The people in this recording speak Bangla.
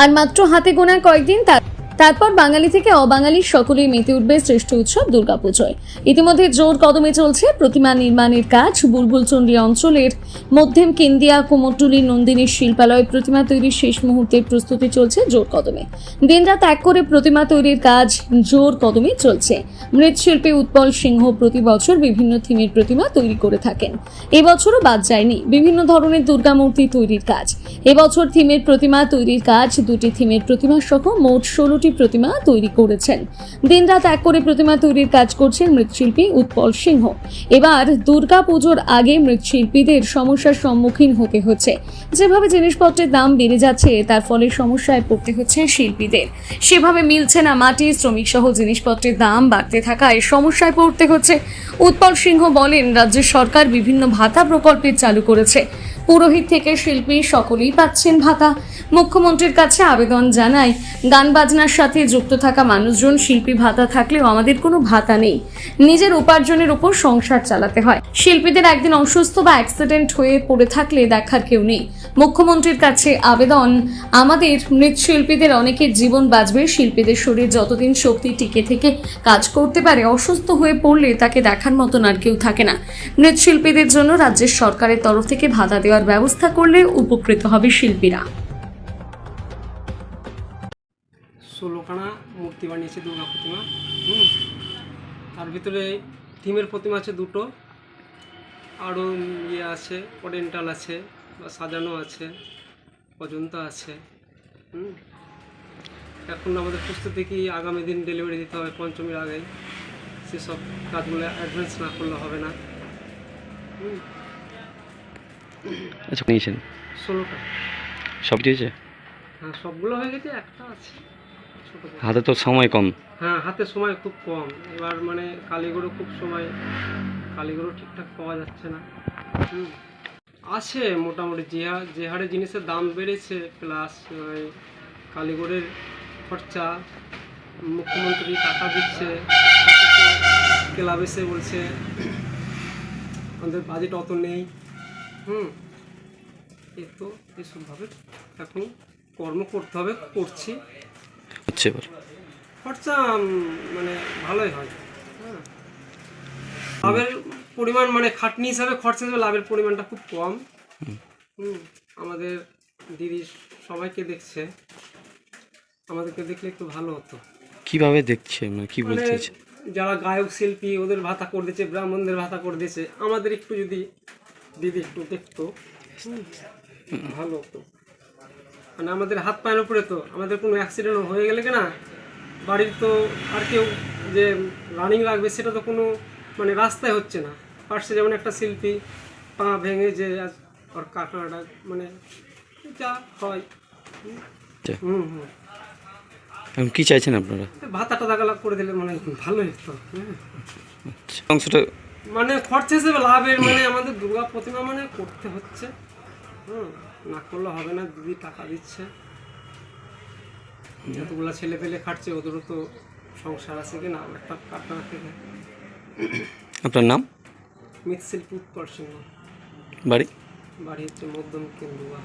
আর মাত্র হাতে গোনা কয়েকদিন তারপর বাঙালি থেকে অবাঙালি সকলেই মেতে উঠবে শ্রেষ্ঠ উৎসব দুর্গাপুজোয়। ইতিমধ্যে জোর কদমে চলছে প্রতিমা নির্মাণের কাজ। বুলবুলচন্ডী অঞ্চলের মধ্যম কেন্দিয়া কুমোরটুলি নন্দিনীর শিল্পালয়ে প্রতিমা তৈরির শেষ মুহূর্তের প্রস্তুতি চলছে জোর কদমে। দিনরাত এক করে প্রতিমা তৈরির কাজ জোর কদমে চলছে। মৃৎশিল্পী উৎপল সিংহ প্রতি বছর বিভিন্ন থিমের প্রতিমা তৈরি করে থাকেন। এবছরও বাদ যায়নি বিভিন্ন ধরনের দুর্গা মূর্তি তৈরির কাজ। এবছর থিমের প্রতিমা তৈরির কাজ, দুটি থিমের প্রতিমা সহ মোট 16টি প্রতিমা তৈরি করেছেন। দিনরাত এক করে প্রতিমা তৈরির কাজ করছেন মৃৎশিল্পী উৎপল সিংহ। এবার দুর্গা পুজোর আগে মৃৎশিল্পীদের সমস্যার সম্মুখীন হতে হচ্ছে। যেভাবে জিনিসপত্রের দাম বেড়ে যাচ্ছে তার ফলে সমস্যায় পড়তে হচ্ছে শিল্পীদের। সেভাবে মিলছে না মাটি, শ্রমিক সহ জিনিসপত্রের দাম বাড়তে থাকায় সমস্যায় পড়তে হচ্ছে। উৎপল সিংহ বলেন, রাজ্য সরকার বিভিন্ন ভাতা প্রকল্পের চালু করেছে। পুরোহিত থেকে শিল্পী সকলেই পাচ্ছেন ভাতা। মুখ্যমন্ত্রীর কাছে আবেদন জানাই, গান বাজনার সাথে যুক্ত থাকা মানুষজন শিল্পী ভাতা থাকলেও আমাদের কোনো ভাতা নেই। নিজের উপার্জনের উপর সংসার চালাতে হয়। শিল্পীদের একদিন অসুস্থ বা অ্যাক্সিডেন্ট হয়ে পড়ে থাকলে দেখার কেউ নেই। মুখ্যমন্ত্রীর কাছে আবেদন, আমাদের মৃৎশিল্পীদের অনেকের জীবন বাঁচবে। শিল্পীদের শরীর যতদিন শক্তি টিকে থেকে কাজ করতে পারে, অসুস্থ হয়ে পড়লে তাকে দেখার মতন আর কেউ থাকে না। মৃৎশিল্পীদের জন্য রাজ্যের সরকারের তরফ থেকে ভাতা দেওয়ার ব্যবস্থা করলে উপকৃত হবে শিল্পীরা। 16খানা মূর্তি বানিয়েছে দুর্গা প্রতিমা। তার ভিতরে থিমের প্রতিমা আছে দুটো, আরও ইয়ে আছে, ওরিয়েন্টাল আছে বা সাজানো আছে, অজন্তা আছে। এখন আমাদের প্রস্তুতি কি আগামী দিন ডেলিভারি দিতে হবে পঞ্চমীর আগে। সেসব কাজগুলো অ্যাডভান্স না করলে হবে না। আচ্ছা, নিয়েছেন 16টা সব দিয়েছে? হ্যাঁ, সবগুলো হয়ে গেছে, একটা আছে ছোটো। হাতে তো সময় কম। হ্যাঁ, হাতে সময় খুব কম। এবার মানে কালীগুলো খুব সময়, কালীগুলো ঠিকঠাক পাওয়া যাচ্ছে না। আছে মোটামুটি যে হারে জিনিসের দাম বেড়েছে, প্লাস কালীগড়ের খরচা, মুখ্যমন্ত্রী টাকা দিচ্ছে, ক্লাব এসে বলছে আমাদের বাজেট অত নেই। এই তো এসবভাবে এখন কর্ম করতে হবে, করছি। হচ্ছে এবার খরচা মানে ভালোই হয়। হ্যাঁ, লাভের পরিমাণ মানে খাটনি হিসাবে খরচা হিসাবে লাভের পরিমাণটা খুব কম। আমাদের দিদি সবাইকে দেখছে, আমাদেরকে দেখলে একটু ভালো হতো। কিভাবে দেখছে, মানে কি বলতে চাইছে? যারা গায়ক শিল্পী ওদের ভাতা করে দিয়েছে, ব্রাহ্মণদের ভাতা করে দিয়েছে, আমাদের একটু যদি দিদি একটু দেখতো ভালো হতো। মানে আমাদের হাত পায়ের উপরে তো আমাদের কোনো অ্যাক্সিডেন্ট হয়ে গেলে কিনা বাড়ির তো আর কেউ যে রানিং রাখবে সেটা তো কোনো মানে রাস্তায় হচ্ছে না। পাশে যেমন একটা শিল্পী পা ভেঙে যে ওর কাকাটা মানে যা হয়। এখন কি চাইছেন আপনারা? ভাতাটা দাগালা করে দিলে মানে ভালোই হতো। অংশটা মানে খরচা হিসেবে লাভের মানে আমাদের দুর্গা প্রতিমা মানে করতে হচ্ছে। না করলে হবে না। দিদি টাকা দিচ্ছে, যতগুলো ছেলে পেলে খাটছে ওদেরও তো সংসার আছে কিনা, একটা কারখানা থেকে। আপনার নাম? মৃৎশিল্পী উৎপল সিংহ। বাড়ি? বাড়ি হচ্ছে মধ্যম কেন্দুয়া।